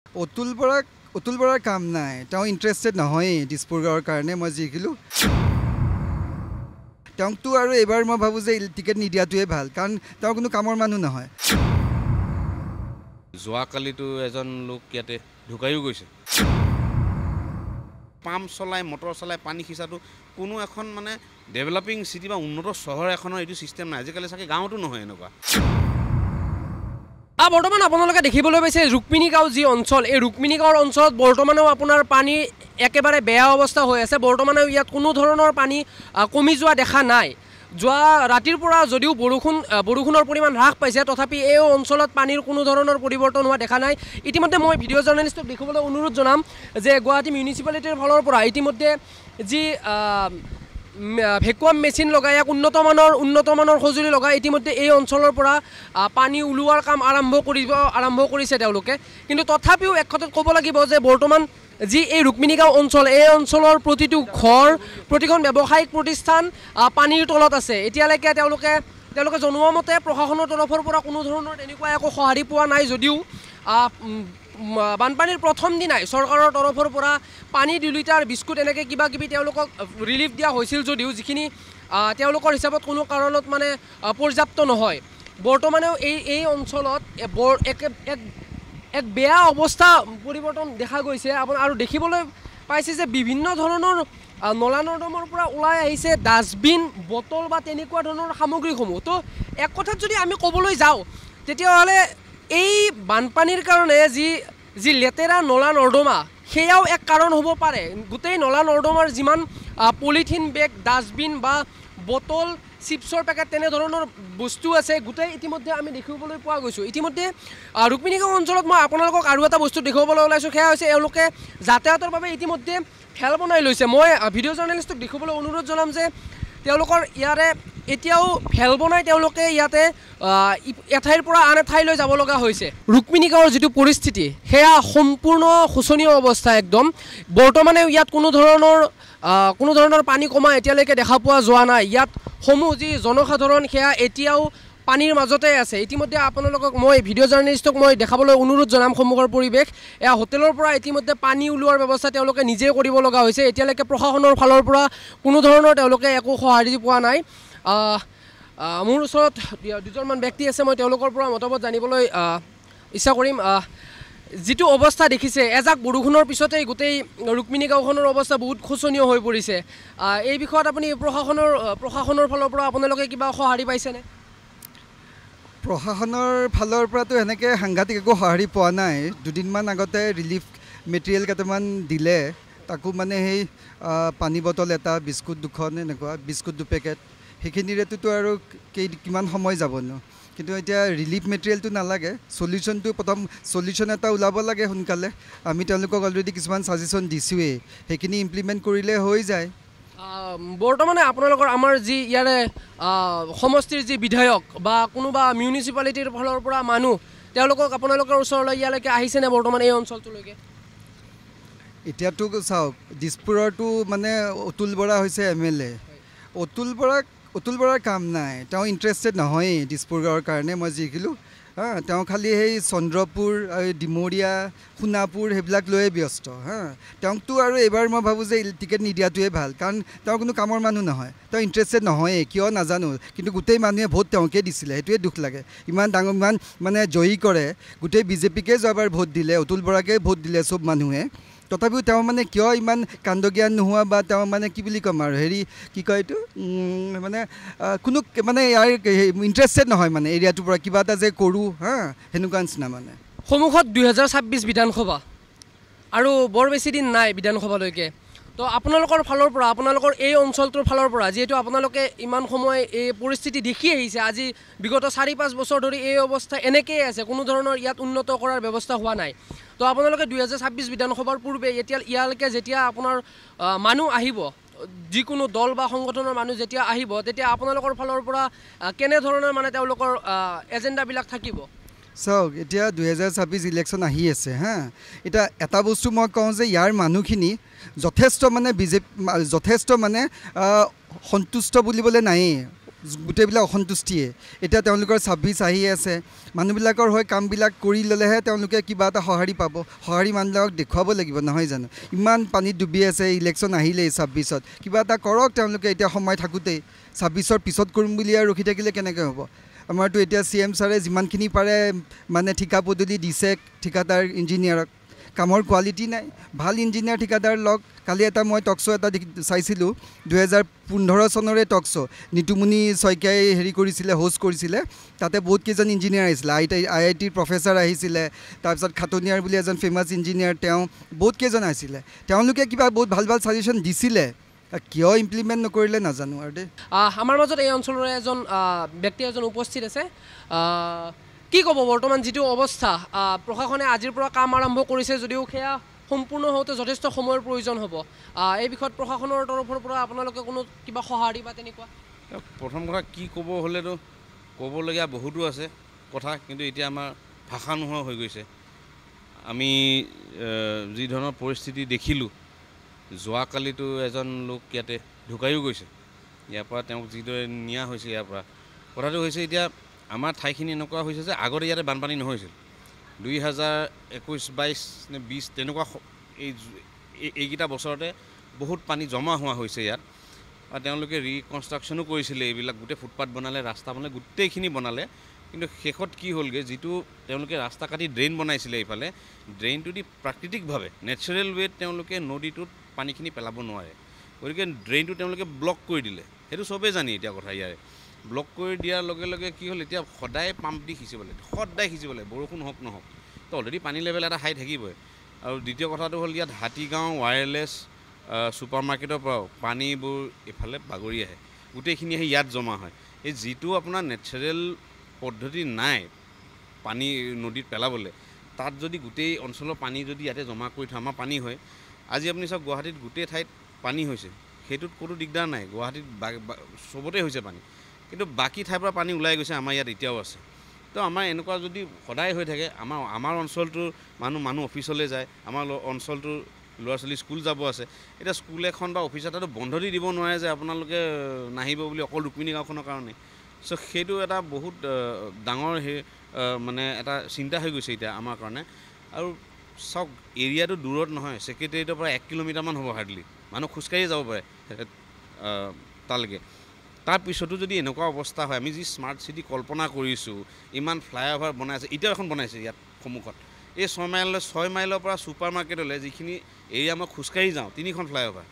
অতুল বৰাৰ কাম নাই, তেওঁ ইণ্টাৰেষ্টেড নহয় দিছপুৰ গাঁৱৰ কাৰণে। মই জিকিলোঁ তেওঁকতো, আৰু এইবাৰ মই ভাবোঁ যে টিকেট নিদিয়াটোৱে ভাল, কাৰণ তেওঁ কোনো কামৰ মানুহ নহয়। যোৱাকালিতো এজন লোক ইয়াতে ঢুকাইও গৈছে। পাম্প চলাই মটৰ চলাই পানী সিঁচাটো কোনো এখন মানে ডেভেলপিং চিটি বা উন্নত চহৰ এখনৰ এইটো ছিষ্টেম নাই। আজিকালি চাগে গাঁৱতো নহয় এনেকুৱা। বৰ্তমান আপোনালোকে দেখিবলৈ পাইছে ৰুক্মিণী গাঁও যি অঞ্চল, এই ৰুক্মিণী গাঁৱৰ অঞ্চলত বৰ্তমানেও আপোনাৰ পানী একেবাৰে বেয়া অৱস্থা হৈ আছে। বৰ্তমানেও ইয়াত কোনো ধৰণৰ পানী কমি যোৱা দেখা নাই। যোৱা ৰাতিৰ পৰা যদিও বৰষুণৰ পৰিমাণ হ্ৰাস পাইছে, তথাপি এই অঞ্চলত পানীৰ কোনো ধৰণৰ পৰিৱৰ্তন হোৱা দেখা নাই। ইতিমধ্যে মই ভিডিঅ' জাৰ্নেলিষ্টক দেখিবলৈ অনুৰোধ জনাম যে গুৱাহাটী মিউনিচিপালিটিৰ ফালৰ পৰা ইতিমধ্যে যি ভেকুৱাম মেচিন লগাই এক উন্নত মানৰ সঁজুলি লগাই ইতিমধ্যে এই অঞ্চলৰ পৰা পানী ওলোৱাৰ কাম আৰম্ভ কৰিছে তেওঁলোকে। কিন্তু তথাপিও এক কথাত ক'ব লাগিব যে বৰ্তমান যি এই ৰুক্মিণী গাঁও অঞ্চল, এই অঞ্চলৰ প্ৰতিটো ঘৰ, প্ৰতিখন ব্যৱসায়িক প্ৰতিষ্ঠান পানীৰ তলত আছে। এতিয়ালৈকে তেওঁলোকে জনোৱা মতে প্ৰশাসনৰ তৰফৰ পৰা কোনো ধৰণৰ তেনেকুৱা একো সঁহাৰি পোৱা নাই। যদিও বানপানীৰ প্ৰথম দিনাই চৰকাৰৰ তৰফৰ পৰা পানী 2 লিটাৰ বিস্কুট এনেকৈ কিবা কিবি তেওঁলোকক ৰিলিফ দিয়া হৈছিল, যদিও যিখিনি তেওঁলোকৰ হিচাপত কোনো কাৰণত মানে পৰ্যাপ্ত নহয়। বৰ্তমানেও এই অঞ্চলত এক বেয়া অৱস্থা পৰিৱৰ্তন দেখা গৈছে আৰু দেখিবলৈ পাইছে যে বিভিন্ন ধৰণৰ নলা নৰ্দমাৰ পৰা ওলাই আহিছে ডাষ্টবিন, বটল বা তেনেকুৱা ধৰণৰ সামগ্ৰীসমূহ। তো এক কথাত যদি আমি ক'বলৈ যাওঁ তেতিয়াহ'লে এই বানপানীৰ কাৰণে যি লেতেৰা নলা নৰ্দমা, সেয়াও এক কাৰণ হ'ব পাৰে। গোটেই নলা নৰ্দমাৰ যিমান পলিথিন বেগ, ডাষ্টবিন বা বটল, চিপছৰ পেকেট তেনেধৰণৰ বস্তু আছে, গোটেই ইতিমধ্যে আমি দেখিবলৈ পোৱা গৈছোঁ। ইতিমধ্যে ৰুক্মিণী গাঁও অঞ্চলত মই আপোনালোকক আৰু এটা বস্তু দেখুৱাবলৈ ওলাইছোঁ, সেয়া হৈছে এওঁলোকে যাতায়াতৰ বাবে ইতিমধ্যে ফেল বনাই লৈছে। মই ভিডিঅ' জাৰ্নেলিষ্টক দেখিবলৈ অনুৰোধ জনাম যে তেওঁলোকৰ ইয়াৰে এতিয়াও ফেল বনাই তেওঁলোকে ইয়াতে এঠাইৰ পৰা আন এঠাইলৈ যাব লগা হৈছে। ৰুক্মিণী গাঁৱৰ যিটো পৰিস্থিতি সেয়া সম্পূৰ্ণ শোচনীয় অৱস্থা একদম। বৰ্তমানেও ইয়াত কোনো ধৰণৰ পানী কমা এতিয়ালৈকে দেখা পোৱা যোৱা নাই। ইয়াত যি জনসাধাৰণ সেয়া এতিয়াও পানীৰ মাজতে আছে। ইতিমধ্যে আপোনালোকক মই ভিডিঅ' জাৰ্নেলিষ্টক মই দেখাবলৈ অনুৰোধ জনাম সন্মুখৰ পৰিৱেশ। এয়া হোটেলৰ পৰা ইতিমধ্যে পানী ওলোৱাৰ ব্যৱস্থা তেওঁলোকে নিজে কৰিব লগা হৈছে। এতিয়ালৈকে প্ৰশাসনৰ ফালৰ পৰা কোনো ধৰণৰ তেওঁলোকে একো সঁহাৰি পোৱা নাই। মোৰ ওচৰত দুজনমান ব্যক্তি আছে, মই তেওঁলোকৰ পৰা মতামত জানিবলৈ ইচ্ছা কৰিম। যিটো অৱস্থা দেখিছে, এজাক বৰষুণৰ পিছতেই গোটেই ৰুক্মিণী গাঁওখনৰ অৱস্থা বহুত শোচনীয় হৈ পৰিছে। এই বিষয়ত আপুনি প্ৰশাসনৰ ফালৰ পৰা আপোনালোকে কিবা সঁহাৰি পাইছেনে? প্ৰশাসনৰ ফালৰ পৰাতো এনেকৈ সাংঘাতিক একো সঁহাৰি পোৱা নাই। দুদিনমান আগতে ৰিলিফ মেটেৰিয়েল কেইটামান দিলে, তাকো মানে সেই পানী বটল এটা, বিস্কুট 2খন, এনেকুৱা বিস্কুট 2 পেকেট, সেইখিনিৰেতো আৰু কিমান সময় যাবনো। কিন্তু এতিয়া ৰিলিফ মেটেৰিয়েলটো নালাগে, চলিউশ্যন এটা ওলাব লাগে সোনকালে। আমি তেওঁলোকক অলৰেডি কিছুমান ছাজেশ্যন দিছোঁৱেই, সেইখিনি ইমপ্লিমেণ্ট কৰিলে হৈ যায়। বৰ্তমানে আপোনালোকৰ আমাৰ যি ইয়াৰে সমষ্টিৰ যি বিধায়ক বা কোনোবা মিউনিচিপালিটিৰ ফালৰ পৰা মানুহ, তেওঁলোকক আপোনালোকৰ ওচৰলৈ ইয়ালৈকে আহিছেনে বৰ্তমান এই অঞ্চলটোলৈকে? এতিয়াতো চাওক, দিছপুৰৰতো মানে অতুল বৰা হৈছে MLA। অতুল বৰাৰ কাম নাই, তেওঁ ইণ্টাৰেষ্টেড নহয় দিছপুৰ গাঁৱৰ কাৰণে। মই জিকিলোঁ তেওঁ খালি সেই চন্দ্ৰপুৰ, ডিমৰীয়া, সোণাপুৰ সেইবিলাক লৈয়ে ব্যস্ত। তেওঁকতো, আৰু এইবাৰ মই ভাবোঁ যে টিকেট নিদিয়াটোৱে ভাল, কাৰণ তেওঁ কোনো কামৰ মানুহ নহয়, তেওঁ ইণ্টাৰেষ্টেড নহয়েই, কিয় নাজানো। কিন্তু গোটেই মানুহে ভোট তেওঁকে দিছিলে, সেইটোৱে দুখ লাগে। ইমান মানে জয়ী কৰে, গোটেই BJPকে যোৱাবাৰ ভোট দিলে, অতুল বৰাকে ভোট দিলে চব মানুহে। তথাপিও তেওঁ মানে কিয় ইমান কাণ্ডজ্ঞান নোহোৱা, বা তেওঁ মানে কি বুলি ক'ম আৰু কি কয় এইটো, মানে কোনো মানে ইয়াৰ ইণ্টাৰেষ্টেড নহয় মানে এৰিয়াটোৰ পৰা কিবা এটা যে কৰোঁ, সেনেকুৱা নিচিনা মানে। সন্মুখত 2026 বিধানসভা আৰু বৰ বেছি দিন নাই বিধানসভালৈকে। তো আপোনালোকৰ ফালৰ পৰা, আপোনালোকৰ এই অঞ্চলটোৰ ফালৰ পৰা, যিহেতু আপোনালোকে ইমান সময় এই পৰিস্থিতি দেখি আহিছে, আজি বিগত 4-5 বছৰ ধৰি এই অৱস্থা এনেকৈয়ে আছে, কোনো ধৰণৰ ইয়াত উন্নত কৰাৰ ব্যৱস্থা হোৱা নাই। তো আপোনালোকে 2026 বিধানসভাৰ পূৰ্বে ইয়ালৈকে যেতিয়া আপোনাৰ মানুহ আহিব, যিকোনো দল বা সংগঠনৰ মানুহ যেতিয়া আহিব, তেতিয়া আপোনালোকৰ ফালৰ পৰা কেনেধৰণৰ মানে তেওঁলোকৰ এজেণ্ডাবিলাক থাকিব? চাওক, এতিয়া 2026 ইলেকশ্যন আহি আছে। এতিয়া এটা বস্তু মই কওঁ যে ইয়াৰ মানুহখিনি যথেষ্ট মানে যথেষ্ট মানে সন্তুষ্ট বুলিবলৈ নায়েই। গোটেইবিলাক অসন্তুষ্টিয়ে এতিয়া তেওঁলোকৰ 26 আহি আছে মানুহবিলাকৰ হৈ কামবিলাক কৰি ল'লেহে তেওঁলোকে কিবা এটা সঁহাৰি পাব সঁহাৰি মানুহবিলাকক দেখুৱাব লাগিব নহয় জানো ইমান পানীত ডুবি আছে ইলেকশ্যন আহিলেই 26ত কিবা এটা কৰক তেওঁলোকে এতিয়া সময় থাকোঁতেই 26ৰ পিছত কৰিম বুলি আৰু ৰখি থাকিলে কেনেকৈ হ'ব আমাৰতো এতিয়া CM ছাৰে যিমানখিনি পাৰে মানে ঠিকা পদূলি দিছে ঠিকাদাৰ ইঞ্জিনিয়াৰক কামৰ কোৱালিটি নাই ভাল ইঞ্জিনিয়াৰ ঠিকাদাৰ লগ কালি এটা মই টক শ্ব' এটা চাইছিলোঁ 2015 চনৰে টক শ্ব' নিতুমণি শইকীয়াই হেৰি কৰিছিলে হোষ্ট কৰিছিলে তাতে বহুত কেইজন ইঞ্জিনিয়াৰ আহিছিলে IITৰ প্ৰফেচাৰ আহিছিলে তাৰপিছত খাটনিয়াৰ বুলি এজন ফেমাছ ইঞ্জিনিয়াৰ তেওঁ বহুত কেইজন আহিছিলে তেওঁলোকে কিবা বহুত ভাল ভাল ছাজেশ্যন দিছিলে কিয় ইমপ্লিমেণ্ট নকৰিলে নাজানো আৰু দেই আমাৰ মাজত এই অঞ্চলৰে এজন ব্যক্তি এজন উপস্থিত আছে কি ক'ব বৰ্তমান যিটো অৱস্থা প্ৰশাসনে আজিৰ পৰা কাম আৰম্ভ কৰিছে যদিও সেয়া সম্পূৰ্ণ হওঁতে যথেষ্ট সময়ৰ প্ৰয়োজন হ'ব এই বিষয়ত প্ৰশাসনৰ তৰফৰ পৰা আপোনালোকে কোনো কিবা সঁহাৰি বা তেনেকুৱা প্ৰথম কথা কি ক'ব হ'লেতো ক'বলগীয়া বহুতো আছে কথা কিন্তু এতিয়া আমাৰ ভাষা নোহোৱা হৈ গৈছে আমি যি ধৰণৰ পৰিস্থিতি দেখিলোঁ যোৱাকালিতো এজন লোক ইয়াতে ঢুকায়ো গৈছে ইয়াৰ পৰা তেওঁক যিদৰে নিয়া হৈছে ইয়াৰ পৰা কথাটো হৈছে এতিয়া আমাৰ ঠাইখিনি এনেকুৱা হৈছে যে আগতে ইয়াতে বানপানী নহৈছিল 2021-22 নে 20 তেনেকুৱা এইকেইটা বছৰতে বহুত পানী জমা হোৱা হৈছে ইয়াত আৰু তেওঁলোকে ৰিকনষ্ট্ৰাকশ্যনো কৰিছিলে এইবিলাক গোটেই ফুটপাথ বনালে ৰাস্তা বনালে গোটেইখিনি বনালে কিন্তু শেষত কি হ'লগৈ যিটো তেওঁলোকে ৰাস্তা কাটি ড্ৰেইন বনাইছিলে এইফালে ড্ৰেইনটো দি প্ৰাকৃতিকভাৱে নেচাৰেল ৱেত তেওঁলোকে নদীটোত পানীখিনি পেলাব নোৱাৰে গতিকে ড্ৰেইনটো তেওঁলোকে ব্লক কৰি দিলে সেইটো চবেই জানি এতিয়া কথা ইয়াৰে ব্লক কৰি দিয়াৰ লগে লগে কি হ'ল এতিয়া সদায় পাম্প দি সিঁচিব লাগে সদায় সিঁচিব লাগে বৰষুণ হওক নহওক তো অলৰেডি পানী লেভেল এটা হাই থাকিবই আৰু দ্বিতীয় কথাটো হ'ল ইয়াত হাতীগাঁও ৱায়াৰলেছ ছুপাৰ মাৰ্কেটৰ পৰাও পানীবোৰ এইফালে বাগৰি আহে গোটেইখিনি আহি ইয়াত জমা হয় এই যিটো আপোনাৰ নেচাৰেল পদ্ধতি নাই পানী নদীত পেলাবলৈ তাত যদি গোটেই অঞ্চলৰ পানী যদি ইয়াতে জমা কৰি থোৱা আমাৰ পানী হয় আজি আপুনি চাওক গুৱাহাটীত গোটেই ঠাইত পানী হৈছে সেইটোত কোনো দিগদাৰ নাই গুৱাহাটীত চবতে হৈছে পানী কিন্তু বাকী ঠাইৰ পৰা পানী ওলাই গৈছে আমাৰ ইয়াত এতিয়াও আছে তো আমাৰ এনেকুৱা যদি সদায় হৈ থাকে আমাৰ অঞ্চলটোৰ মানুহ অফিচলৈ যায় আমাৰ অঞ্চলটোৰ ল'ৰা ছোৱালী স্কুল যাব আছে এতিয়া স্কুল এখন বা অফিচ এটাতো বন্ধ দি দিব নোৱাৰে যে আপোনালোকে নাহিব বুলি অকল ৰুক্মিণী গাঁওখনৰ কাৰণে চ' সেইটো এটা বহুত ডাঙৰ মানে এটা চিন্তা হৈ গৈছে এতিয়া আমাৰ কাৰণে আৰু চাওক এৰিয়াটো দূৰত নহয় ছেক্ৰেটেৰিয়েটৰ পৰা 1 কিলোমিটাৰমান হ'ব হাৰ্ডলি মানুহ খোজকাঢ়িয়ে যাব পাৰে তালৈকে তাৰপিছতো যদি এনেকুৱা অৱস্থা হয় আমি যি স্মাৰ্ট চিটি কল্পনা কৰিছোঁ ইমান ফ্লাইঅভাৰ বনাই আছে এতিয়াও এখন বনাইছে ইয়াত সন্মুখত এই 6 মাইলৰ পৰা ছুপাৰ মাৰ্কেটলৈ যিখিনি এৰিয়া মই খোজকাঢ়ি যাওঁ 3খন ফ্লাইঅভাৰ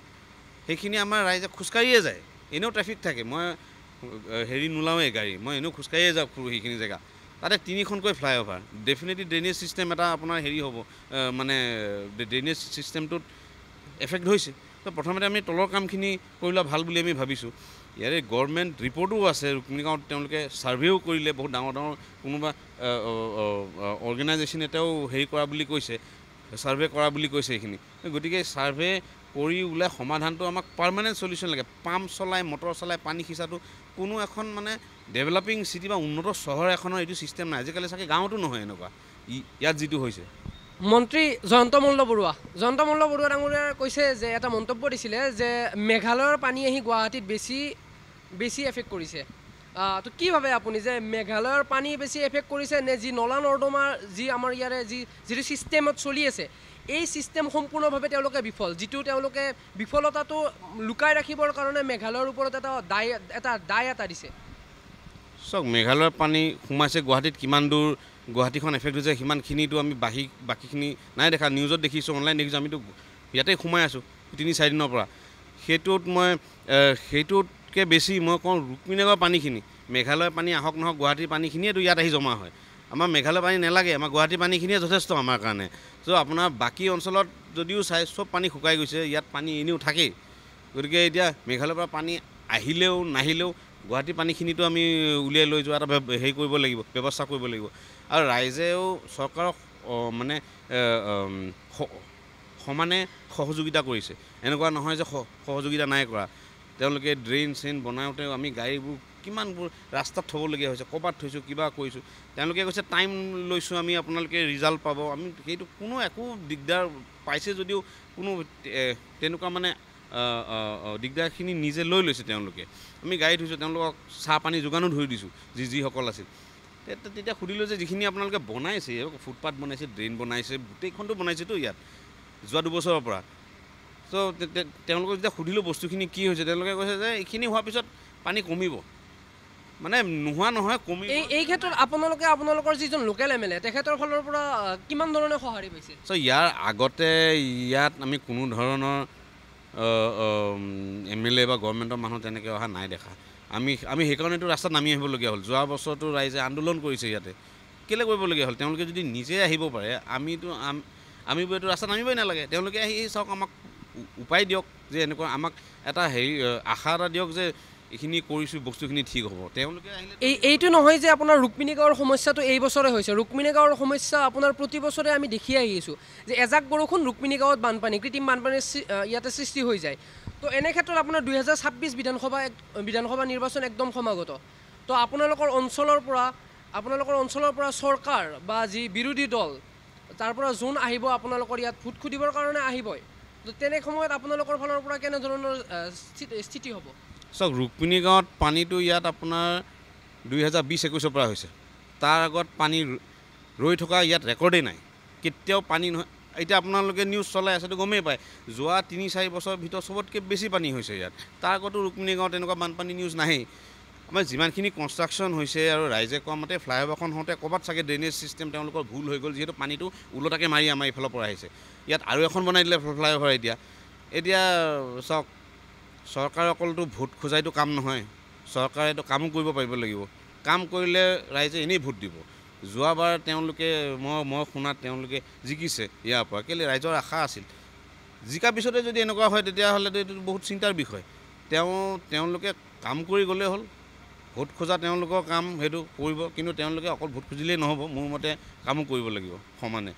সেইখিনি আমাৰ ৰাইজে খোজকাঢ়িয়ে যায় এনেও ট্ৰেফিক থাকে মই হেৰি নোলাওঁৱেই গাড়ী মই এনেও খোজকাঢ়িয়ে যাওঁ সেইখিনি জেগা তাতে 3খনকৈ ফ্লাইঅভাৰ ডেফিনেটলি ড্ৰেইনেজ ছিষ্টেম এটা আপোনাৰ হেৰি হ'ব মানে ড্ৰেইনেজ ছিষ্টেমটোত এফেক্ট হৈছে তো প্ৰথমতে আমি তলৰ কামখিনি কৰি লোৱা ভাল বুলি আমি ভাবিছোঁ ইয়াৰে গভৰ্ণমেণ্ট ৰিপৰ্টো আছে ৰুক্মিণী গাঁৱত তেওঁলোকে ছাৰ্ভেও কৰিলে বহুত ডাঙৰ কোনোবা অৰ্গেনাইজেশ্যন এটাও হেৰি কৰা বুলি কৈছে ছাৰ্ভে কৰা বুলি কৈছে এইখিনি গতিকে ছাৰ্ভে কৰি ওলাই সমাধানটো আমাক পাৰ্মানেণ্ট চলিউশ্যন লাগে পাম্প চলাই মটৰ চলাই পানী সিঁচাটো কোনো এখন মানে ডেভেলপিং চিটি বা উন্নত চহৰ এখনৰ এইটো ছিষ্টেম নাই আজিকালি চাগে গাঁৱতো নহয় এনেকুৱা ইয়াত যিটো হৈছে মন্ত্ৰী জয়ন্ত মল্ল বৰুৱা ডাঙৰীয়াই কৈছে যে এটা মন্তব্য দিছিলে যে মেঘালয়ৰ পানী আহি গুৱাহাটীত বেছি এফেক্ট কৰিছে তো কি ভাবে আপুনি যে মেঘালয়ৰ পানী বেছি এফেক্ট কৰিছে নে যি নলা নৰ্দমাৰ যি আমাৰ ইয়াৰে যিটো ছিষ্টেমত চলি আছে এই ছিষ্টেম সম্পূৰ্ণভাৱে তেওঁলোকে বিফল যিটো তেওঁলোকে বিফলতাটো লুকাই ৰাখিবৰ কাৰণে মেঘালয়ৰ ওপৰত এটা দায় এটা দিছে চাওক মেঘালয়ৰ পানী সোমাইছে গুৱাহাটীত কিমান দূৰ গুৱাহাটীখন এফেক্ট হৈছে সিমানখিনিতো আমি বাকীখিনি নাই দেখা নিউজত দেখিছোঁ অনলাইন দেখিছোঁ আমিতো ইয়াতে সোমাই আছোঁ 3-4 দিনৰ পৰা সেইটোতকৈ বেছি মই কওঁ ৰুক্মিণী গাঁৱৰ পানীখিনি মেঘালয়ৰ পানী আহক নহওক গুৱাহাটীৰ পানীখিনিয়েতো ইয়াত আহি জমা হয় আমাৰ মেঘালয়ৰ পানী নালাগে আমাৰ গুৱাহাটীৰ পানীখিনিয়ে যথেষ্ট আমাৰ কাৰণে চ' আপোনাৰ বাকী অঞ্চলত যদিও চাই চব পানী শুকাই গৈছে ইয়াত পানী এনেও থাকেই গতিকে এতিয়া মেঘালয়ৰ পৰা পানী আহিলেও নাহিলেও গুৱাহাটীৰ পানীখিনিতো আমি উলিয়াই লৈ যোৱা এটা হেৰি কৰিব লাগিব ব্যৱস্থা কৰিব লাগিব আৰু ৰাইজেও চৰকাৰক মানে সমানে সহযোগিতা কৰিছে এনেকুৱা নহয় যে সহযোগিতা নাই কৰা তেওঁলোকে ড্ৰেইন বনাওঁতেও আমি গাড়ীবোৰ কিমানবোৰ ৰাস্তাত থ'বলগীয়া হৈছে ক'ৰবাত থৈছোঁ কিবা কৰিছোঁ তেওঁলোকে কৈছে টাইম লৈছোঁ আমি আপোনালোকে ৰিজাল্ট পাব আমি সেইটো কোনো একো দিগদাৰ পাইছে যদিও কোনো তেনেকুৱা মানে দিগদাৰখিনি নিজে লৈ লৈছে তেওঁলোকে। আমি গাড়ীত থৈছোঁ, তেওঁলোকক চাহ পানী যোগানো ধৰি দিছোঁ যিসকল আছিল। তেতিয়া সুধিলোঁ যে যিখিনি আপোনালোকে বনাইছে, ফুটপাথ বনাইছে, ড্ৰেইন বনাইছে, গোটেইখনটো বনাইছেতো ইয়াত যোৱা 2 বছৰৰ পৰা। ত' তেওঁলোকক যেতিয়া সুধিলোঁ বস্তুখিনি কি হৈছে, তেওঁলোকে কৈছে যে এইখিনি হোৱাৰ পিছত পানী কমিব, মানে নোহোৱা নহয় কমিব। এই ক্ষেত্ৰত আপোনালোকৰ যিজন লোকেল MLA তেখেতৰ ফালৰ পৰা কিমান ধৰণে সঁহাৰি পাইছে? চ' ইয়াৰ আগতে ইয়াত আমি কোনো ধৰণৰ MLA বা গভৰ্ণমেণ্টৰ মানুহ তেনেকৈ অহা নাই দেখা। আমি সেইকাৰণেতো ৰাস্তাত নামি আহিবলগীয়া হ'ল। যোৱা বছৰতো ৰাইজে আন্দোলন কৰিছে ইয়াতে, কেলৈ কৰিবলগীয়া হ'ল? তেওঁলোকে যদি নিজে আহিব পাৰে, আমিবোৰ এইটো ৰাস্তাত নামিবই নালাগে। তেওঁলোকে আহি চাওক, আমাক উপায় দিয়ক, যে এনেকুৱা আমাক এটা আশা এটা দিয়ক যে এইখিনি কৰিছোঁ, বস্তুখিনি ঠিক হ'ব। তেওঁলোকে আহিলে এইটো নহয় যে আপোনাৰ ৰুক্মিণী গাঁৱৰ সমস্যাটো এই বছৰে হৈছে। ৰুক্মিণী গাঁৱৰ সমস্যা আপোনাৰ প্ৰতি বছৰে আমি দেখি আহিছোঁ যে এজাক বৰষুণ ৰুক্মিণী গাঁৱত বানপানী, কৃত্ৰিম বানপানীৰ ইয়াতে সৃষ্টি হৈ যায়। তো এনে ক্ষেত্ৰত আপোনাৰ 2026 বিধানসভা নিৰ্বাচন একদম সমাগত। তো আপোনালোকৰ অঞ্চলৰ পৰা চৰকাৰ বা যি বিৰোধী দল তাৰ পৰা যোন আহিব আপোনালোকৰ ইয়াত ভোট খুজিবৰ কাৰণে আহিবই। তো তেনে সময়ত আপোনালোকৰ ফালৰ পৰা কেনেধৰণৰ স্থিতি হ'ব? চাওক, ৰুক্মিণী গাঁৱত পানীটো ইয়াত আপোনাৰ 2020-21 পৰা হৈছে। তাৰ আগত পানী ৰৈ থকা ইয়াত ৰেকৰ্ডেই নাই, কেতিয়াও পানী নহয়। এতিয়া আপোনালোকে নিউজ চলাই আছেতো গমেই পায়, যোৱা 3-4 বছৰৰ ভিতৰত চবতকৈ বেছি পানী হৈছে ইয়াত। তাৰ আগতো ৰুক্মিণী গাঁৱত তেনেকুৱা বানপানী নিউজ নাহেই। আমাৰ যিমানখিনি কনষ্ট্ৰাকশ্যন হৈছে আৰু ৰাইজে কোৱা মতে ফ্লাইঅভাৰখন হওঁতে ক'ৰবাত চাগে ড্ৰেইনেজ ছিষ্টেম তেওঁলোকৰ ভুল হৈ গ'ল, যিহেতু পানীটো ওলোটাকৈ মাৰি আমাৰ এইফালৰ পৰা আহিছে। ইয়াত আৰু এখন বনাই দিলে ফ্লাইঅভাৰ। এতিয়া চাওক, চৰকাৰে অকলতো ভোট খোজাইতো কাম নহয়, চৰকাৰেতো কামো কৰিব পাৰিব লাগিব। কাম কৰিলে ৰাইজে এনেই ভোট দিব। যোৱাবাৰ তেওঁলোকে মই শুনাত তেওঁলোকে জিকিছে ইয়াৰ পৰা, কেলৈ ৰাইজৰ আশা আছিল। জিকাৰ পিছতে যদি এনেকুৱা হয় তেতিয়াহ'লেতো এইটো বহুত চিন্তাৰ বিষয়। তেওঁলোকে কাম কৰি গ'লেই হ'ল। ভোট খোজা তেওঁলোকৰ কাম, সেইটো কৰিব, কিন্তু তেওঁলোকে অকল ভোট খুজিলেই নহ'ব, মোৰ মতে কামো কৰিব লাগিব সমানে।